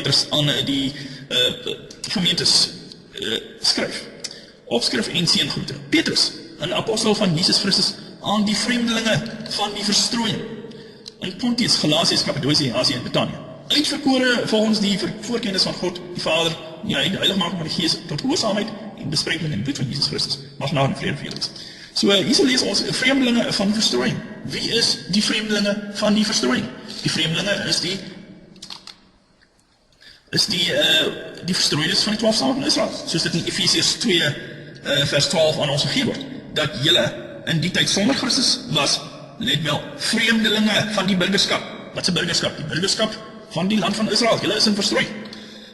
Petrus aan die gemeentes skryf. Opskrif en seëngroete. Petrus, 'n apostel van Jesus Christus, aan die vreemdelinge van die verstrooiing in Pontius, Galasië, Kappadosie, Asië en Betanië. Uitverkore volgens die voorkennis van God, die Vader, die heiligmaking van die Gees, tot gehoorsaamheid en besprenkeling in die bloed van Jesus Christus. Mag genade en vrede vir julle wees. So, hierso lees ons vreemdelinge van die verstrooiing. Wie is die vreemdelinge van die verstrooiing? Die vreemdelinge is die verstrooides van die 12 stammen van Israel, soos dit in Efesiërs 2 vers 12 aan ons gegee word, dat julle in die tyd sonder Christus was, let wel, vreemdelinge van die burgerskap. Wat is 'n burgerskap? Die burgerskap van die land van Israel. Julle is in verstrooi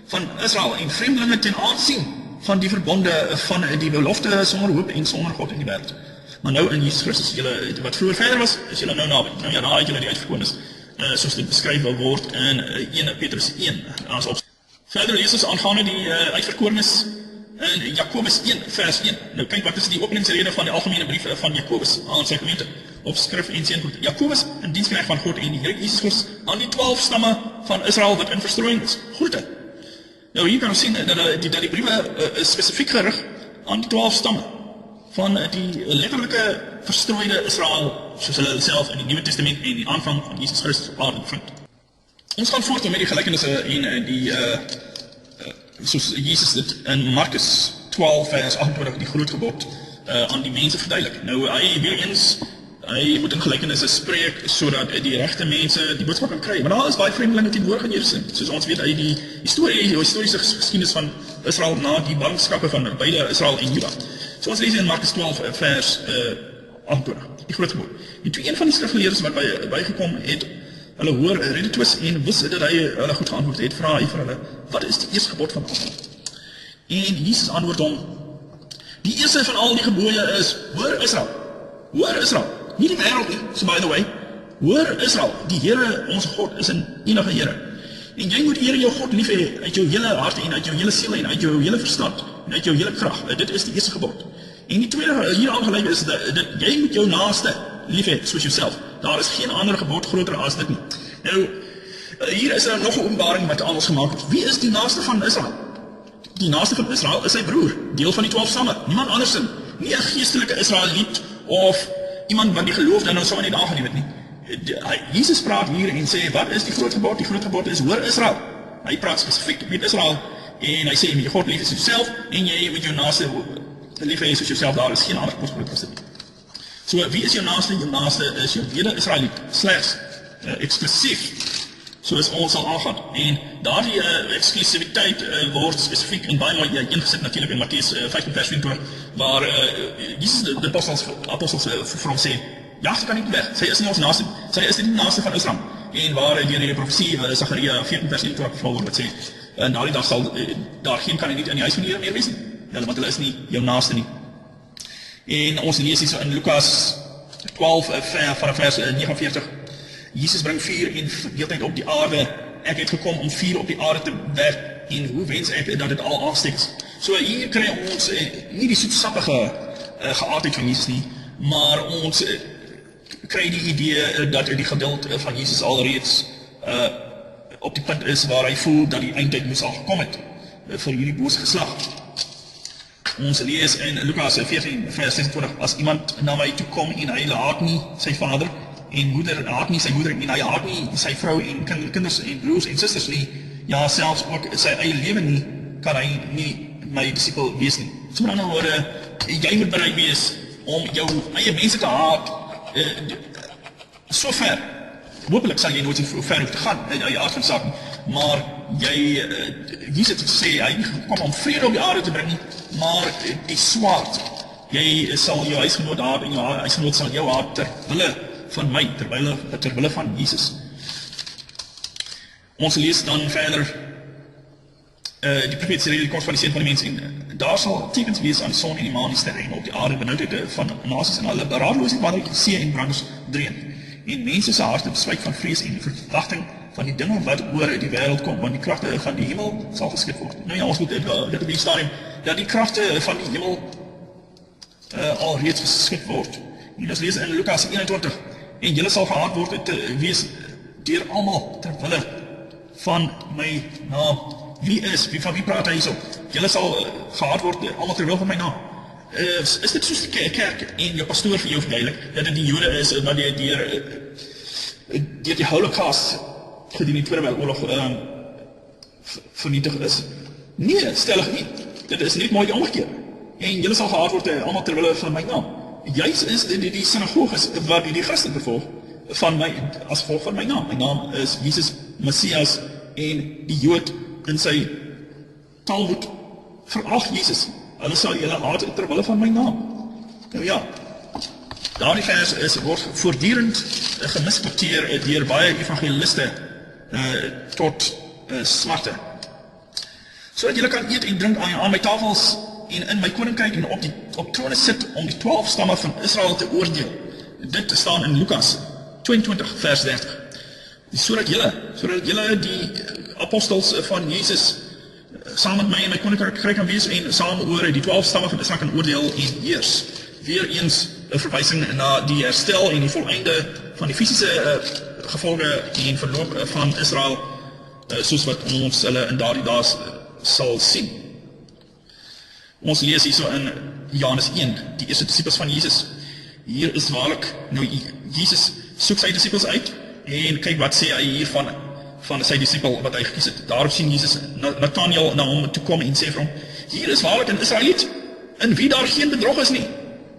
van Israel en vreemdelinge ten aansien van die verbonde van die belofte sonder hoop en sonder God in die wêreld. Maar nou in Jesus Christus, julle wat vroeër verder was, is julle nou naby. Nou ja, daar het julle die uitverkorenes, soos dit beskryf word in 1 Petrus 1. Verder lees ons aangaande die uitverkorenes in Jakobus 1 vers 1. Nou kyk, wat is die openingsrede van die algemene brief van Jakobus aan sy gemeente? Opskrif en seëngroete. Jakobus, in diensknegt van God en die Here Jesus Christus, aan die 12 stamme van Israel wat in verstrooiing is. Groete. Nou hier kan ons sien dat die briewe spesifiek gerig aan die 12 stamme van die letterlike verstrooide Israel, soos hulle self in die Nuwe Testament en die aanvang van Jesus Christus op aarde vind. Ons gaan voort met die gelykenisse en die soos Jesus dit in Markus 12 vers 28 die groot gebod aan die mense verduidelik. Nou hy moet in gelykenisse spreek sodat die regte mense die boodskap kan kry. Maar daar is baie vreemdelinge teenwoordig in Jerusalem. Soos ons weet uit die historiese geskiedenis van Israel na die ballingskappe van beide Israel en Juda. So ons lees in Markus 12 vers 28 die groot gebod. En toe een van die skrifgeleerdes wat bygekom het, hulle hoor redetwis en wis dat hy hulle goed geantwoord het, vra hy vir hulle, wat is die eerste gebod van God? En Jesus antwoord hom, die eerste van al die gebooie is, hoor Israel, nie die wêreld nie, so by the way, hoor Israel, die Here, ons God, is 'n enige Here. En jy moet die Here jou God lief hê, uit jou hele hart en uit jou hele siel en uit jou hele verstand en uit jou hele krag. Dit is die eerste gebod. En die tweede hier aangelyk is dat jy moet jou naaste lief hê, soos jouself. Daar is geen ander gebod groter as dit nie. Nou, hier is nog 'n openbaring wat aan ons gemaak het. Wie is die naaste van Israel? Die naaste van Israel is sy broer, deel van die 12 stamme, niemand andersin. Nie 'n geestelike Israeliet of iemand wat die geloof dan nou sommer net aangeneem het nie. Jesus praat hier en sê, wat is die groot gebod? Die groot gebod is, hoor Israel. Hy praat spesifiek met Israel en hy sê, met jou God lief is jouself en jy moet jou naaste lief hê soos jouself. Daar is geen ander gebod groter as dit nie. So, wie is jou naaste? Jou naaste is jou mede-Israeliet, slegs eksklusief, soos ons sal aangaan. En daardie eksklusiviteit word spesifiek en baie mooi ingesit natuurlik in Matteus 15 vers 20, waar Jesus de apostels vir hom sê, Jagter kan nie weg, sy is nie ons naaste, sy is nie die naaste van Israel. En waar deur die profesie Sagaria 14 vers 21 vervul word, wat sê, na die dag sal daar geen kan nie in die huis van die Here meer wees nie, want hulle is nie jou naaste nie. En ons lees hier so in Lukas 12 vanaf vers 49, Jesus bring vuur en deeltyd op die aarde, ek het gekom om vuur op die aarde te werk, en hoe wens ek dat dit al aansteek is. So hier kry ons nie die soetsappige geaardheid van Jesus nie, maar ons kry die idee dat die geduld van Jesus alreeds op die punt is waar hy voel dat die eindtyd moes al gekom het vir hierdie bose geslag. Ons lees in Lukas 14 vers 26, as iemand na my toe kom en hy haat nie sy vader en moeder, haat nie sy moeder en hy haat nie sy vrou en kinders en broers en susters nie, ja selfs ook sy eie lewe nie, kan hy nie my disipel wees nie. So met ander woorde, jy moet bereid wees om jou eie mense te haat, so ver. Hopelijk sal jy nooit so ver hoef te gaan in jou aard van saak, maar jy, Jesus het gesê, hy het gekom om vrede op die aarde te bring, maar die swaard, jy sal jou huisgenoot haat en jou huisgenoot sal jou haat terwille van my, terwille van Jesus. Ons lees dan verder die profeet sê die komst van die seun van die mens en daar sal tekens wees aan die son en die maan en die sterre en op die aarde benoudheid van nasies en hulle beraadloosheid wanneer see en branders dreun. En mense se harte beswyk van vrees en verwagting van die dinge wat oor die wêreld kom, want die kragte van die hemel sal geskit word. Nou ja, ons moet dit op die stadium dat die kragte van die hemel al reeds geskit word. En ons lees in Lukas 21 en julle sal gehaat word te wees deur almal terwille van my naam. Van wie praat hy so? Julle sal gehaat word, almal ter wille van my naam. Is dit soos die kerk en jou pastoor vir jou verduidelik, dat dit die Jode is, wat deur die Holocaust gedien die Tweede Wêreldoorlog vernietig is? Nee, stellig nie. Dit is net mooi die omgekeer. En julle sal gehaat word, almal ter wille van my naam. Juis is die sinagoges wat die Christen vervolg van my, as gevolg van my naam. My naam is Jesus Messias en die Jood in sy Talmud verag Jesus. Hulle sal julle haat ter wille van my naam. Nou ja, daardie vers word voortdurend gemisquoteer deur baie evangeliste tot smarte. Sodat julle kan eet en drink aan my tafels en in my koninkryk en op trone sit om die 12 stamme van Israel te oordeel. Dit staan in Lukas 22 vers 30. Sodat julle die apostels van Jesus saam met my in my koninkryk kan wees en saam oor die 12 stamme van Israel kan oordeel en heers. Weer eens 'n verwysing na die herstel en die volleinde van die fisiese gevolge en verloop van Israel, soos wat ons hulle in daardie dae sal sien. Ons lees hierso in Johannes 1, die eerste disippels van Jesus. Hier is waarlik, nou Jesus soek sy disippels uit en kyk wat sê hy hier van sy disipel wat hy gekies het. Daarop sien Jesus Nathanael na hom toe kom en sê vir hom, hier is waarlik 'n Israeliet, in wie daar geen bedrog is nie.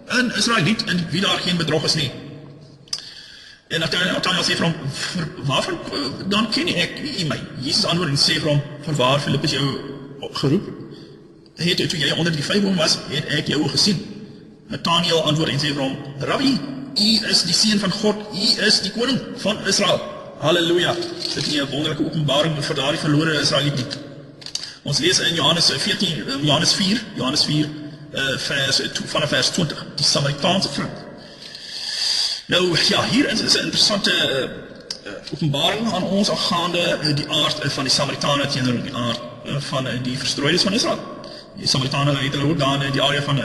'n Israeliet in wie daar geen bedrog is nie. En Nathanael sê vir hom, waarvan dan ken ek u my? Jesus antwoord en sê vir hom, vanwaar Filippus jou geroep? Toe jy onder die vyboom was, het ek jou gesien. Nathanael antwoord en sê vir hom, Rabbi, u is die seun van God, u is die koning van Israel. Halleluja. Dit is nie 'n wonderlike openbaring vir daardie verlore Israeliet nie. Ons lees in Johannes 4, vanaf vers 20, die Samaritaanse vrou. Nou ja, hier is 'n interessante openbaring aan ons aangaande die aard van die Samaritane teenoor die aard van die verstrooides van Israel. Die Samaritane het hulle ook daar in die area van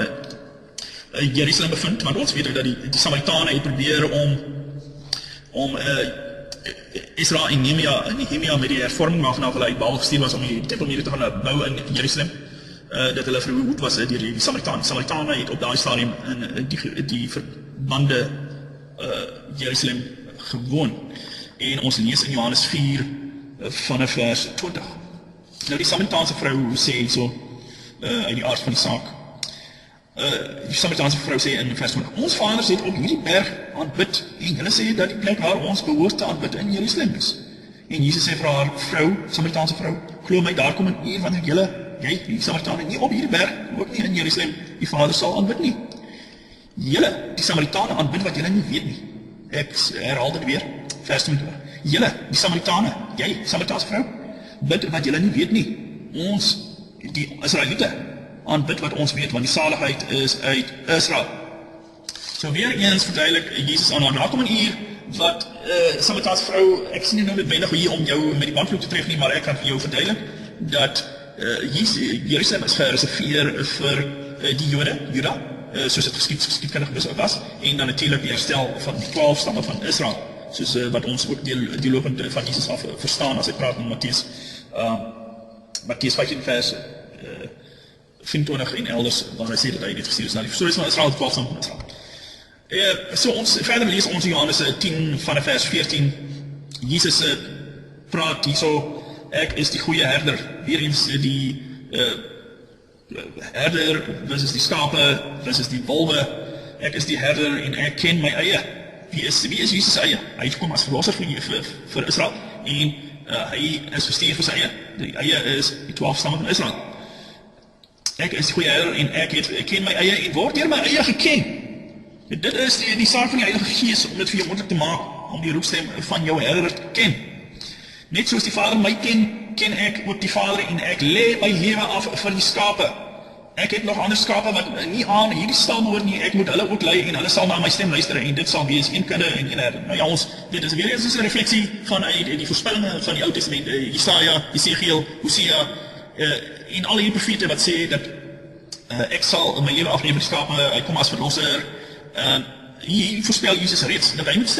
Jerusalem bevind, want ons weet dat die Samaritane het probeer om Ezra en Nehemia met die hervorming waarvan hulle uit Babel gestuur was om die tempelmuur te gaan bou in Jerusalem, dat hulle verhoed was deur die Samaritane. Samaritane het op daai stadium in die verbande Jerusalem gewoon. En ons lees in Johannes 4 vanaf vers 20. Nou die Samaritaanse vrou sê so uit die aard van die saak. Die Samaritaanse vrou sê in vers 20, ons vaders het op hierdie berg aanbid en hulle sê dat die plek waar ons behoort te aanbid in Jerusalem is. En Jesus sê vir haar vrou, Samaritaanse vrou, glo my, daar kom 'n uur wanneer jy die Samaritane nie op hierdie berg, ook nie in Jerusalem, die Vader sal aanbid nie. Julle, die Samaritane aanbid wat julle nie weet nie. Ek herhaal dit weer, vers 20. Julle, die Samaritane, jy, Samaritaanse vrou, bid wat julle nie weet nie. Ons, die Israeliete, aanbid wat ons weet, want die saligheid is uit Israel. So weer eens verduidelik Jesus aan haar, daar kom 'n uur wat Samaritaanse vrou, ek sien nie nou noodwendig hier om jou met die bandvloek te tref nie, maar ek kan vir jou verduidelik dat Jerusalem is gereserveer vir die Juda, soos het geskiedkundig was, en dan natuurlik die herstel van die 12 stamme van Israel, soos wat ons ook die lopend van Jesus af verstaan as hy praat in Matteus 15 vers 24 en elders, waar hy sê dat hy dit gestuur is na die verstories van Israel, 12 stamme van Israel. So ons verder lees ons in Johannes 10 vanaf vers 14. Jesus praat hierso, ek is die goeie herder. Weer eens die herder versus die skape versus die wolwe. Ek is die herder en ek ken my eie. Wie is Jesus eie? Hy het gekom as verlosser vir Israel en hy is gestuur vir sy eie. Die eie is die 12 stamme van Israel. Ek is die goeie herder en ek ken my eie en word deur my eie geken. Dit is die saak van die Heilige Gees om dit vir jou moontlik te maak om die roepstem van jou herder te ken. Net soos die Vader my ken ek ook die Vader en ek lê my lewe af vir die skape. Ek het nog ander skape wat nie aan hierdie stal behoort nie, ek moet hulle ook lei en hulle sal na my stem luister en dit sal wees een kudde en een herder. Nou ja, dit is weer eens 'n refleksie van die voorspellinge van die Ou Testament, Jesaja, Jesegiel, Hosea en al die profete wat sê dat ek sal my lewe afneem vir die skape, hy kom as verlosser. Hier voorspel Jesus reeds dat hy moet sterf.